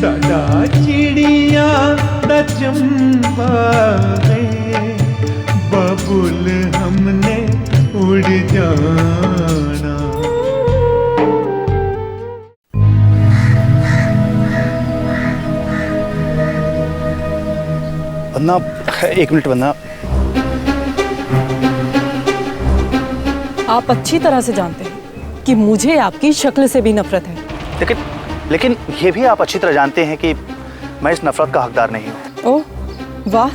साडा चिड़िया दा चंबा है, बबुल हमने उड़ जाना। वन्ना, एक मिनट वन्ना। आप अच्छी तरह से जानते हैं कि मुझे आपकी शक्ल से भी नफरत है। लेकिन ये भी आप अच्छी तरह जानते हैं कि मैं इस नफरत का हकदार नहीं हूँ। ओह वाह,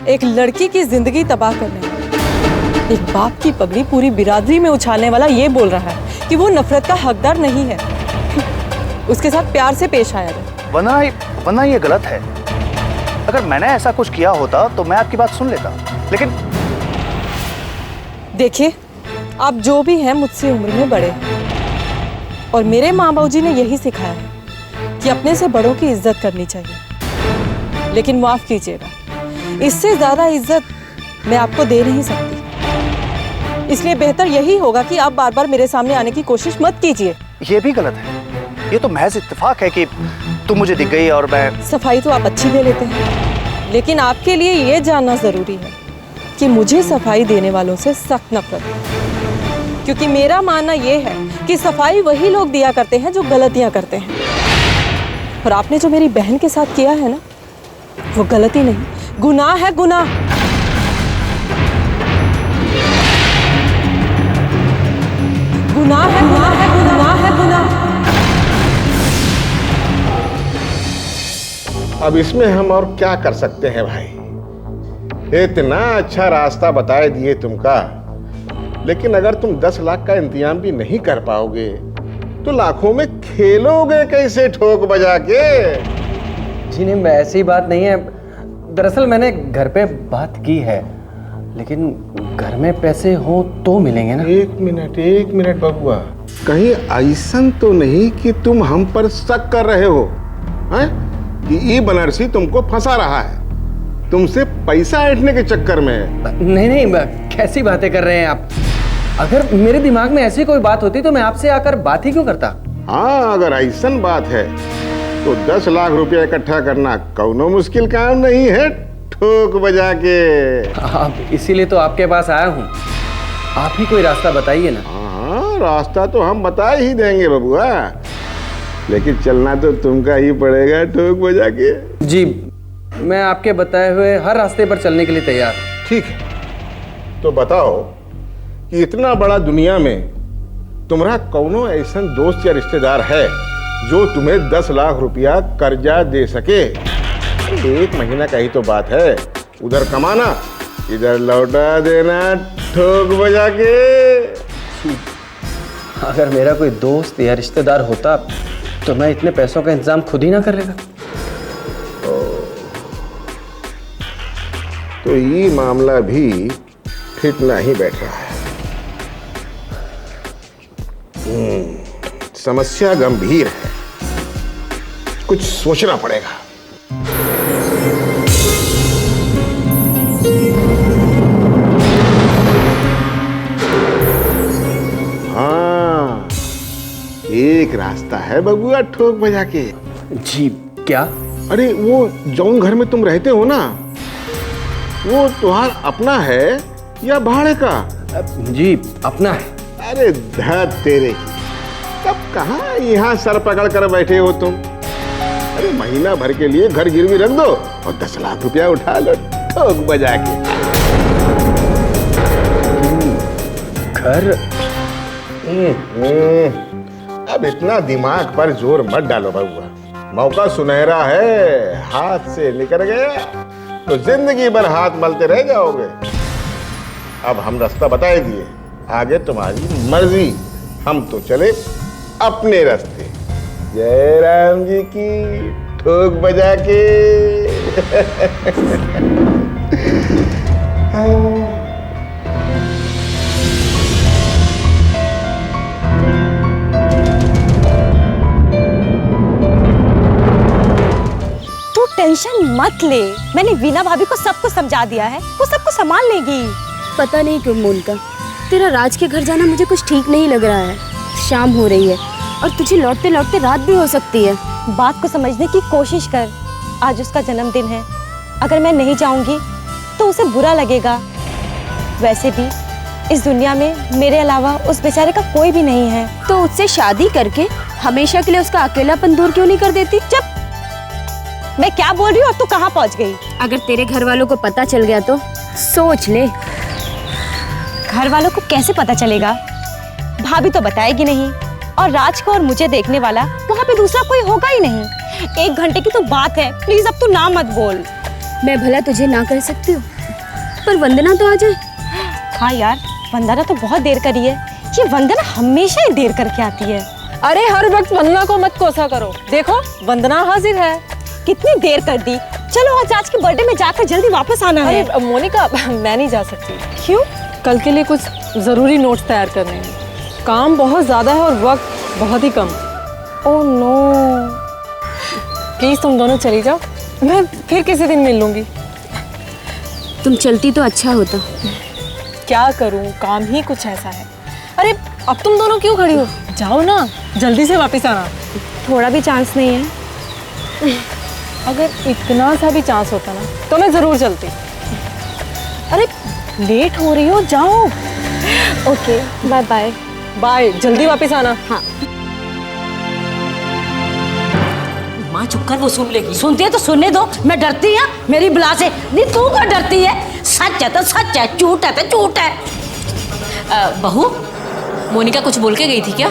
एक लड़की की जिंदगी तबाह करने वाला, एक बाप की पगड़ी पूरी बिरादरी में उछालने वाला ये बोल रहा है कि वो नफरत का हकदार नहीं है। उसके साथ प्यार से पेश आया जाए। वरना ये गलत है। अगर मैंने ऐसा कुछ किया होता तो मैं आपकी बात सुन लेता, लेकिन देखिए, आप जो भी हैं मुझसे उम्र में बड़े हैं और मेरे माँ बाबूजी ने यही सिखाया है कि अपने से बड़ों की इज्जत करनी चाहिए। लेकिन माफ कीजिएगा, इससे ज्यादा इज्जत मैं आपको दे नहीं सकती। इसलिए बेहतर यही होगा कि आप बार बार मेरे सामने आने की कोशिश मत कीजिए। ये भी गलत है। ये तो महज इत्तेफाक है कि तुम मुझे दिख गई और मैं। सफाई तो आप अच्छी दे लेते हैं, लेकिन आपके लिए ये जानना जरूरी है कि मुझे सफाई देने वालों से सख्त नफरत है, क्योंकि मेरा मानना यह है कि सफाई वही लोग दिया करते हैं जो गलतियां करते हैं। और आपने जो मेरी बहन के साथ किया है ना, वो गलती नहीं, गुनाह है, गुनाह। गुनाह है, गुनाह है, गुनाह है, गुनाह। अब इसमें हम और क्या कर सकते हैं भाई? इतना अच्छा रास्ता बताए दिए तुमका, लेकिन अगर तुम 10 लाख का इंतजाम भी नहीं कर पाओगे तो लाखों में खेलोगे कैसे ठोक बजा के? जी नहीं, ऐसी बात नहीं है। दरअसल मैंने घर पे बात की है, लेकिन घर में पैसे हो तो मिलेंगे ना। एक मिनट बबुआ, कहीं ऐसा तो नहीं कि तुम हम पर शक कर रहे हो हैं? कि ई बनारसी तुमको फंसा रहा है, तुमसे पैसा ऐंठने के चक्कर में? नहीं, कैसी बातें कर रहे हैं आप? अगर मेरे दिमाग में ऐसी कोई बात होती तो मैं आपसे आकर बात ही क्यों करता? हाँ, अगर ऐसा बात है तो 10 लाख रुपया इकट्ठा करना कौनो मुश्किल काम नहीं है ठोक बजा के। आप, इसीलिए तो आपके पास आया हूँ। आप ही कोई रास्ता बताइए ना। हाँ, रास्ता तो हम बता ही देंगे बबुआ, लेकिन चलना तो तुमका ही पड़ेगा ठोक बजा के। जी, मैं आपके बताए हुए हर रास्ते पर चलने के लिए तैयार हूँ। ठीक है, तो बताओ कि इतना बड़ा दुनिया में तुम्हारा कौनो ऐसा दोस्त या रिश्तेदार है जो तुम्हें 10 लाख रुपया कर्जा दे सके? 1 महीना का ही तो बात है, उधर कमाना इधर लौटा देना ठोक बजा के। अगर मेरा कोई दोस्त या रिश्तेदार होता तो मैं इतने पैसों का इंतजाम खुद ही ना कर लेता। तो ये मामला भी फिट नहीं बैठ रहा है। समस्या गंभीर है, कुछ सोचना पड़ेगा। हाँ, एक रास्ता है बबुआ ठोक बजा के। जी, क्या? अरे वो जौन घर में तुम रहते हो ना, वो तुम्हारा अपना है या भाड़े का? जी, अपना है। अरे धत तेरे की, कब कहाँ यहाँ सर पकड़ कर बैठे हो तुम? अरे महीना भर के लिए घर गिरवी रख दो और 10 लाख रुपया उठा लो ठोक बजा के। घर? अब इतना दिमाग पर जोर मत डालो बबुआ, मौका सुनहरा है, हाथ से निकल गया तो जिंदगी भर हाथ मलते रह जाओगे। अब हम रास्ता बताए दिए, आगे तुम्हारी मर्जी, हम तो चले अपने रास्ते। जय राम जी की, ठोक बजा के। तू टेंशन मत ले, मैंने वीना भाभी को सब कुछ समझा दिया है, वो सब कुछ संभाल लेगी। पता नहीं क्यों मोनिका, तेरा राज के घर जाना मुझे कुछ ठीक नहीं लग रहा है। शाम हो रही है और तुझे लौटते लौटते रात भी हो सकती है। बात को समझने की कोशिश कर। आज उसका जन्मदिन है, अगर मैं नहीं जाऊंगी तो उसे बुरा लगेगा। वैसे भी इस दुनिया में मेरे अलावा उस बेचारे का कोई भी नहीं है। तो उससे शादी करके हमेशा के लिए उसका अकेलापन दूर क्यों नहीं कर देती? चुप! मैं क्या बोल रही हूँ और तू कहाँ पहुँच गई? अगर तेरे घर वालों को पता चल गया तो सोच ले। घर वालों को कैसे पता चलेगा? भाभी तो बताएगी नहीं, और राज को और मुझे देखने वाला वहाँ पे दूसरा कोई होगा ही नहीं। 1 घंटे की तो बात है, प्लीज अब तू ना मत बोल। मैं भला तुझे ना कर सकती हूँ, पर वंदना तो आ जाए। हाँ यार, वंदना तो बहुत देर करी है। ये वंदना हमेशा ही देर करके आती है। अरे हर वक्त वंदना को मत कोसा करो, देखो वंदना हाजिर है। कितनी देर कर दी। चलो आज राज के बर्थडे में जाकर जल्दी वापस आना है। अरे मोनिका, मैं नहीं जा सकती। क्यों? कल के लिए कुछ ज़रूरी नोट्स तैयार करने हैं। काम बहुत ज़्यादा है और वक्त बहुत ही कम। Oh no. प्लीज़ तुम दोनों चली जाओ, मैं फिर किसी दिन मिल लूँगी। तुम चलती तो अच्छा होता। क्या करूँ, काम ही कुछ ऐसा है। अरे अब तुम दोनों क्यों खड़ी हो? जाओ ना, जल्दी से वापस आना। थोड़ा भी चांस नहीं है? अगर इतना सा भी चांस होता ना तो मैं ज़रूर चलती। अरे लेट हो रही हो, जाओ। Okay, bye bye. बाय, जल्दी वापस आना। हाँ। माँ चुप कर, वो सुन लेगी। सुनती है तो सुनने दो, मैं डरती है मेरी बुला से? नहीं, तू क्या डरती है? सच है तो सच है, झूठ है तो झूठ है। बहू, मोनिका कुछ बोल के गई थी क्या?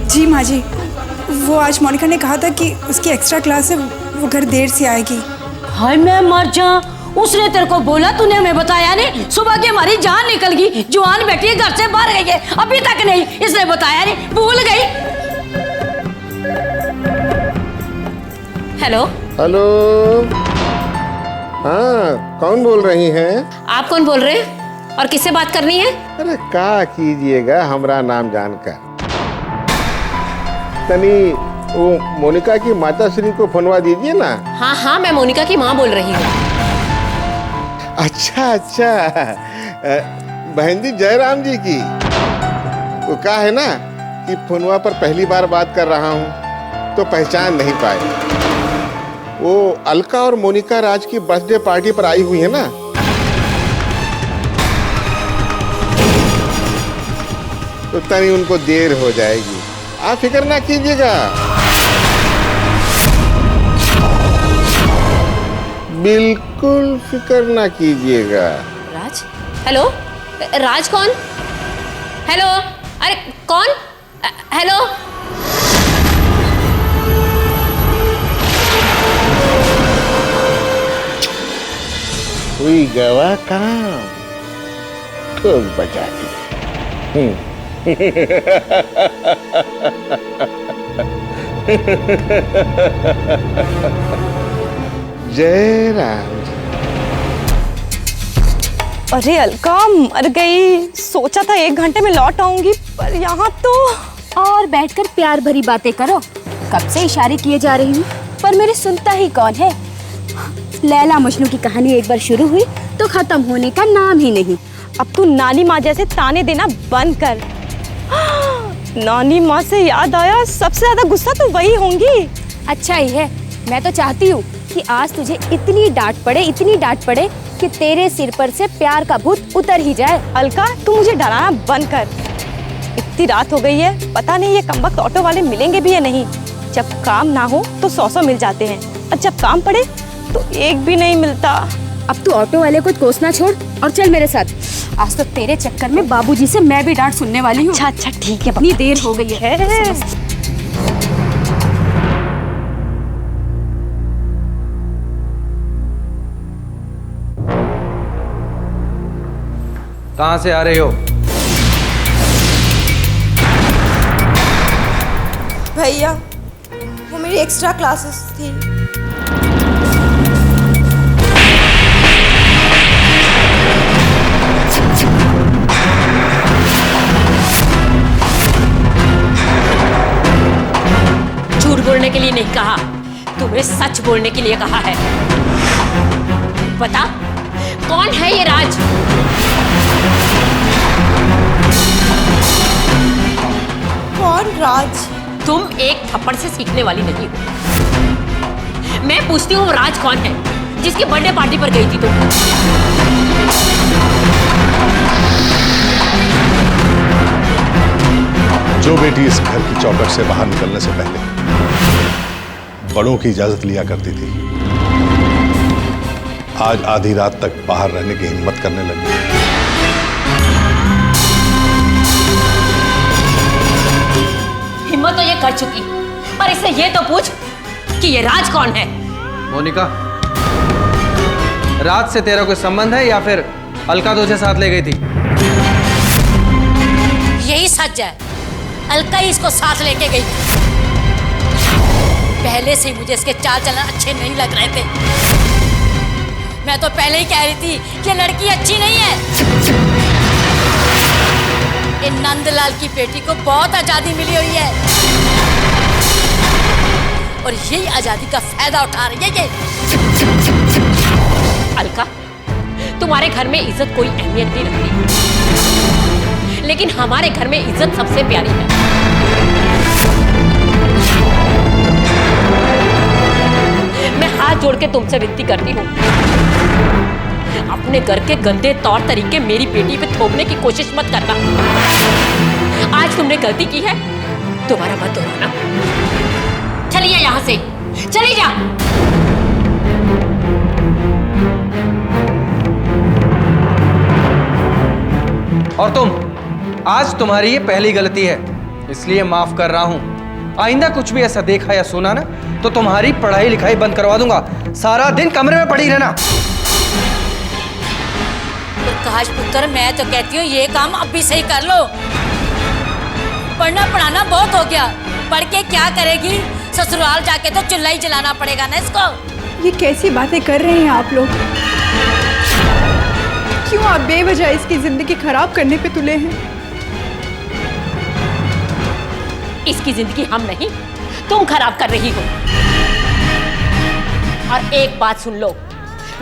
जी माँ जी, वो आज मोनिका ने कहा था कि उसकी एक्स्ट्रा क्लास है, वो घर देर से आएगी। हाय मैं मर जा, उसने तेरे को बोला, तूने हमें बताया नहीं? सुबह की हमारी जान निकल गई, जवान बेटी घर से बाहर गई है, अभी तक नहीं, इसने बताया नहीं, भूल गई। हेलो हेलो, हाँ कौन बोल रही हैं? आप कौन बोल रहे हैं और किससे बात करनी है? अरे का कीजिएगा हमरा नाम जानकर। तनी वो मोनिका की माता श्री को फोनवा दीजिए ना। हाँ हाँ, मैं मोनिका की माँ बोल रही हूँ। अच्छा अच्छा, बहन जी जयराम जी की। वो कहा है ना कि फोनवा पर पहली बार बात कर रहा हूँ तो पहचान नहीं पाए। वो अलका और मोनिका राज की बर्थडे पार्टी पर आई हुई है ना। तो तनी उनको देर हो जाएगी, आप फिक्र ना कीजिएगा। बिल्कुल फिक्र ना कीजिएगा। राज? हेलो, राज कौन? हेलो, अरे कौन? हेलो, हुई गवा काम, ठोक बजा दी। जय राम। अरे अलका, मर गई। सोचा था 1 घंटे में लौट आऊंगी, पर यहाँ तो। और बैठकर प्यार भरी बातें करो। कब से इशारे किए जा रही हूँ, पर मेरे सुनता ही कौन है। लैला मजनू की कहानी एक बार शुरू हुई तो खत्म होने का नाम ही नहीं। अब तू नानी माँ जैसे ताने देना बंद कर। नानी माँ से याद आया, सबसे ज्यादा गुस्सा तो वही होंगी। अच्छा ही है, मैं तो चाहती हूँ कि आज तुझे इतनी डांट पड़े कि तेरे सिर पर से प्यार का भूत उतर ही जाए। अलका, तू मुझे डराना बंद कर। इतनी रात हो गई है, पता नहीं ये कमबख्त ऑटो वाले मिलेंगे भी या नहीं। जब काम ना हो तो 100 मिल जाते हैं, और जब काम पड़े तो एक भी नहीं मिलता। अब तू ऑटो वाले को कोसना छोड़ और चल मेरे साथ। आज तो तेरे चक्कर में बाबूजी से मैं भी डांट सुनने वाली हूँ। अच्छा ठीक है, इतनी देर हो गई है। कहाँ से आ रहे हो? भैया, वो मेरी एक्स्ट्रा क्लासेस थी। झूठ बोलने के लिए नहीं कहा, तुम्हें सच बोलने के लिए कहा है। बता, कौन है ये राज? कौन राज? तुम एक थप्पड़ से सीखने वाली नहीं हो। मैं पूछती हूँ राज कौन है जिसकी बर्थडे पार्टी पर गई थी तुम? जो बेटी इस घर की चौखट से बाहर निकलने से पहले बड़ों की इजाजत लिया करती थी, आज आधी रात तक बाहर रहने की हिम्मत करने लगी। हिम्मत तो ये कर चुकी, पर इससे ये तो पूछ कि ये राज कौन है? मोनिका, रात से तेरा कोई संबंध है या फिर अलका तुझे साथ ले गई थी? यही सच है, अलका ही इसको साथ लेके गई। पहले से ही मुझे इसके चाल चलन अच्छे नहीं लग रहे थे। मैं तो पहले ही कह रही थी कि लड़की अच्छी नहीं है। इन नंदलाल की बेटी को बहुत आजादी मिली हुई है और यही आजादी का फायदा उठा रही है ये। अलका, तुम्हारे घर में इज्जत कोई अहमियत नहीं रखती, लेकिन हमारे घर में इज्जत सबसे प्यारी है। मैं हाथ जोड़ के तुमसे विनती करती हूँ, अपने घर के गंदे तौर तरीके मेरी बेटी पे थोपने की कोशिश मत करना। आज तुमने गलती की है, दोबारा मत दोहराना। चलिए यहाँ से, चली जा। और तुम, आज तुम्हारी ये पहली गलती है, इसलिए माफ कर रहा हूं। आइंदा कुछ भी ऐसा देखा या सुना ना तो तुम्हारी पढ़ाई लिखाई बंद करवा दूंगा। सारा दिन कमरे में पड़ी रहना। प्रकाश पुत्र, मैं तो कहती हूँ ये काम अब भी सही कर लो। पढ़ना पढ़ाना बहुत हो गया, पढ़ के क्या करेगी? ससुराल जाके तो चूल्हा ही जलाना पड़ेगा ना इसको। ये कैसी बातें कर रहे हैं आप लोग? क्यों आप बेवजह इसकी जिंदगी खराब करने पे तुले हैं? इसकी जिंदगी हम नहीं, तुम खराब कर रही हो। और एक बात सुन लो,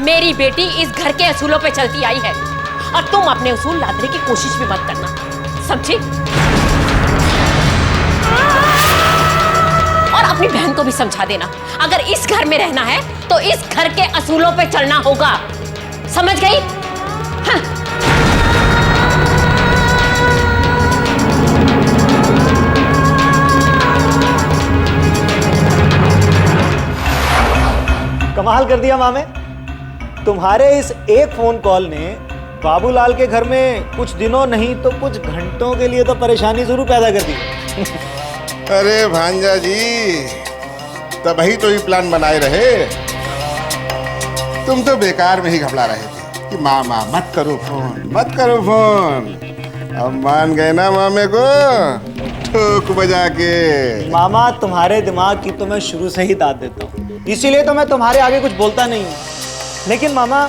मेरी बेटी इस घर के असूलों पे चलती आई है और तुम अपने उसूल लादने की कोशिश भी मत करना, समझी? और अपनी बहन को भी समझा देना, अगर इस घर में रहना है तो इस घर के असूलों पे चलना होगा, समझ गई? हाँ। कमाल कर दिया मामे, तुम्हारे इस एक फोन कॉल ने बाबूलाल के घर में कुछ दिनों नहीं तो कुछ घंटों के लिए तो परेशानी जरूर पैदा कर दी। अरे भांजा जी, तभी तो ये प्लान बनाए रहे। तुम तो बेकार में ही घबरा रहे थे कि मामा मत करो फोन, मत करो फोन। अब मान गए ना मामे को ठोक बजा के। मामा, तुम्हारे दिमाग की तो मैं शुरू से ही दाद देता हूँ, इसीलिए तो मैं तुम्हारे आगे कुछ बोलता नहीं हूँ। लेकिन मामा,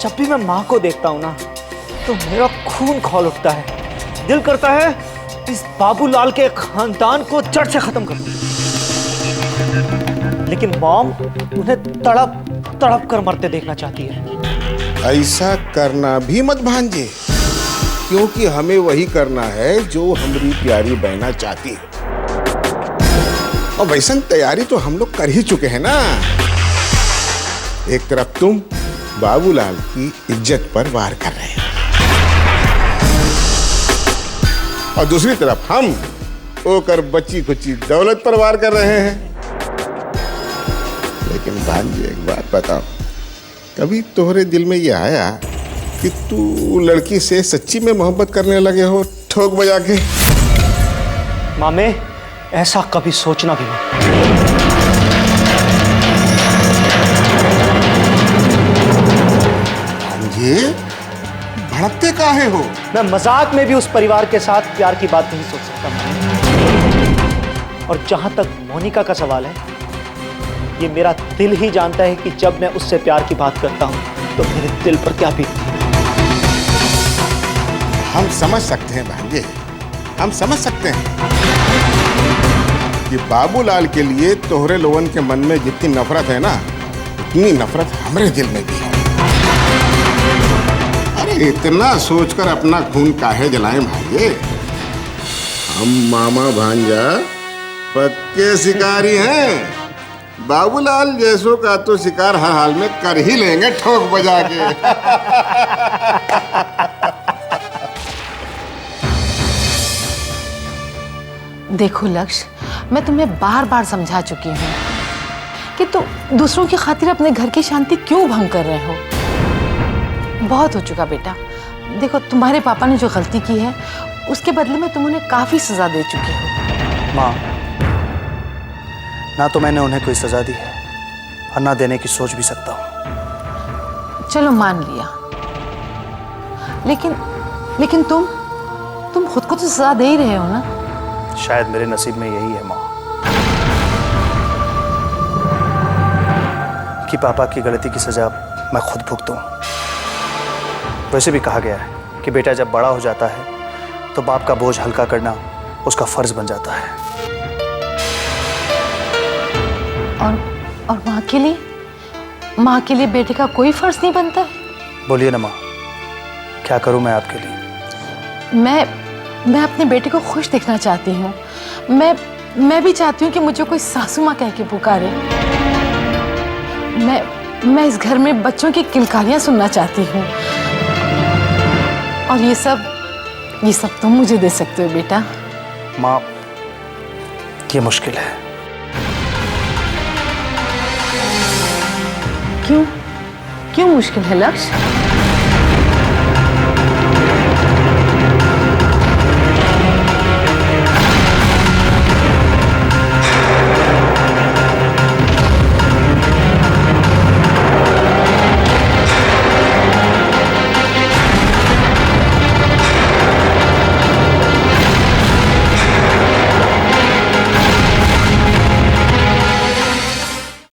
जब भी मैं माँ को देखता हूँ ना तो मेरा खून खौल उठता है। दिल करता है इस बाबूलाल के खानदान को जड़ से खत्म कर दूं। लेकिन मॉम उन्हें तड़प तड़प कर मरते देखना चाहती है। ऐसा करना भी मत भांजे, क्योंकि हमें वही करना है जो हमारी प्यारी बहना चाहती है। और वैसन तैयारी तो हम लोग कर ही चुके हैं ना। एक तरफ तुम बाबूलाल की इज्जत पर वार कर रहे हैं और दूसरी तरफ हम ओकर बची कुची दौलत पर वार कर रहे हैं। लेकिन भांजी, एक बात बताओ, कभी तुम्हारे दिल में ये आया कि तू लड़की से सच्ची में मोहब्बत करने लगे हो ठोक बजा के? मामे, ऐसा कभी सोचना भी नहीं। ये भड़कते काहे हो? मैं मजाक में भी उस परिवार के साथ प्यार की बात नहीं सोच सकता। और जहां तक मोनिका का सवाल है, ये मेरा दिल ही जानता है कि जब मैं उससे प्यार की बात करता हूं तो मेरे दिल पर क्या बीतती है। हम समझ सकते हैं भांजे, हम समझ सकते हैं कि बाबूलाल के लिए तोहरे लोगन के मन में जितनी नफरत है ना, उतनी नफरत हमारे दिल में भी है। अरे इतना सोचकर अपना खून काहे जलाएं भांजे? हम मामा भांजा पक्के शिकारी हैं। बाबूलाल जैसों का तो शिकार हर हाल में कर ही लेंगे ठोक बजा के। देखो लक्ष्य, मैं तुम्हें बार बार समझा चुकी हूँ कि तुम दूसरों की खातिर अपने घर की शांति क्यों भंग कर रहे हो। बहुत हो चुका बेटा। देखो, तुम्हारे पापा ने जो गलती की है उसके बदले में तुम उन्हें काफी सजा दे चुके हो। माँ, ना तो मैंने उन्हें कोई सजा दी है और ना देने की सोच भी सकता हूँ। चलो मान लिया, लेकिन तुम खुद को तो सजा दे ही रहे हो ना। शायद मेरे नसीब में यही है माँ कि पापा की गलती की सजा मैं खुद भुगतूं। वैसे भी कहा गया है कि बेटा जब बड़ा हो जाता है तो बाप का बोझ हल्का करना उसका फर्ज बन जाता है। और माँ के लिए बेटे का कोई फर्ज नहीं बनता है। बोलिए ना माँ, क्या करूं मैं आपके लिए? मैं अपने बेटे को खुश देखना चाहती हूँ। मैं भी चाहती हूँ कि मुझे कोई सासू माँ कह के पुकारे। मैं इस घर में बच्चों की किलकारियाँ सुनना चाहती हूँ। और ये सब तुम मुझे दे सकते हो बेटा। माँ, ये मुश्किल है। क्यों मुश्किल है लक्ष्य?